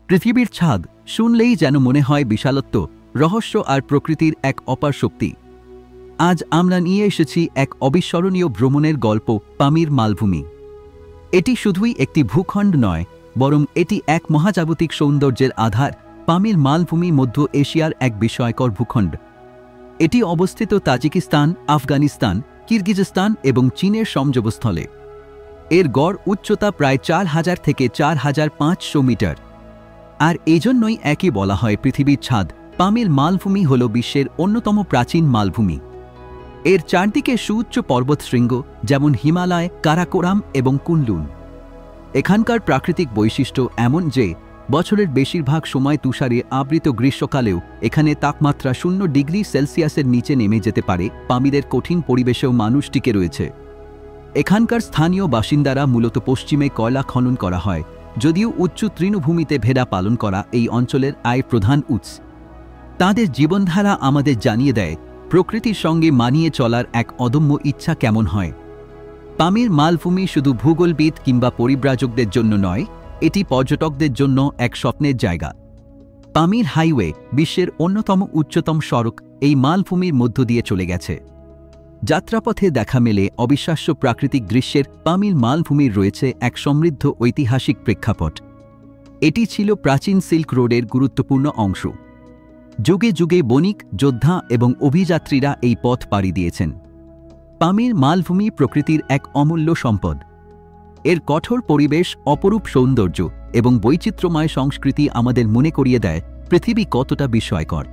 পৃথিবীর ছাদ শুনলেই যেন মনে হয় বিশালত্ব, রহস্য আর প্রকৃতির এক অপার শক্তি। আজ আমরা নিয়ে এসেছি এক অবিস্মরণীয় ভ্রমণের গল্প, পামির মালভূমি। এটি শুধুই একটি ভূখণ্ড নয়, বরং এটি এক মহাজাগতিক সৌন্দর্যের আধার। পামির মালভূমি মধ্য এশিয়ার এক বিস্ময়কর ভূখণ্ড। এটি অবস্থিত তাজিকিস্তান, আফগানিস্তান, কিরগিজস্তান এবং চীনের সংযোগস্থলে। এর গড় উচ্চতা প্রায় 4000 থেকে 4500 মিটার। আর এজন্যই একই বলা হয় পৃথিবীর ছাদ। পামির মালভূমি হল বিশ্বের অন্যতম প্রাচীন মালভূমি। এর চারদিকে সুউচ্চ পর্বতশৃঙ্গ যেমন হিমালয়, কারাকোরাম এবং কুনলুন। এখানকার প্রাকৃতিক বৈশিষ্ট্য এমন যে বছরের বেশিরভাগ সময় তুষারে আবৃত, গ্রীষ্মকালেও এখানে তাপমাত্রা 0 ডিগ্রি সেলসিয়াসের নিচে নেমে যেতে পারে। পামিরের কঠিন পরিবেশেও মানুষ টিকে রয়েছে। এখানকার স্থানীয় বাসিন্দারা মূলত পশ্চিমে কয়লা খনন করা হয়, যদিও উচ্চ তৃণভূমিতে ভেড়া পালন করা এই অঞ্চলের আয়ের প্রধান উৎস। তাদের জীবনধারা আমাদের জানিয়ে দেয় প্রকৃতির সঙ্গে মানিয়ে চলার এক অদম্য ইচ্ছা কেমন হয়। পামির মালভূমি শুধু ভূগোলবিদ কিংবা পরিব্রাজকদের জন্য নয়, এটি পর্যটকদের জন্য এক স্বপ্নের জায়গা। পামির হাইওয়ে, বিশ্বের অন্যতম উচ্চতম সড়ক, এই মালভূমির মধ্য দিয়ে চলে গেছে। যাত্রাপথে দেখা মেলে অবিশ্বাস্য প্রাকৃতিক দৃশ্যের। পামির মালভূমির রয়েছে এক সমৃদ্ধ ঐতিহাসিক প্রেক্ষাপট। এটি ছিল প্রাচীন সিল্ক রোডের গুরুত্বপূর্ণ অংশ। যুগে যুগে বণিক, যোদ্ধা এবং অভিযাত্রীরা এই পথ পাড়ি দিয়েছেন। পামির মালভূমি প্রকৃতির এক অমূল্য সম্পদ। এর কঠোর পরিবেশ, অপরূপ সৌন্দর্য এবং বৈচিত্র্যময় সংস্কৃতি আমাদের মনে করিয়ে দেয় পৃথিবী কতটা বিস্ময়কর।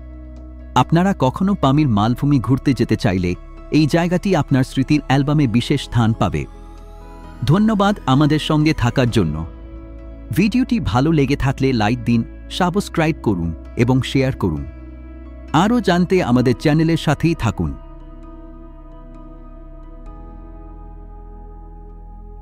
আপনারা কখনো পামির মালভূমি ঘুরতে যেতে চাইলে এই জায়গাটি আপনার স্মৃতির অ্যালবামে বিশেষ স্থান পাবে। ধন্যবাদ আমাদের সঙ্গে থাকার জন্য। ভিডিওটি ভালো লেগে থাকলে লাইক দিন, সাবস্ক্রাইব করুন এবং শেয়ার করুন। আরও জানতে আমাদের চ্যানেলের সাথেই থাকুন।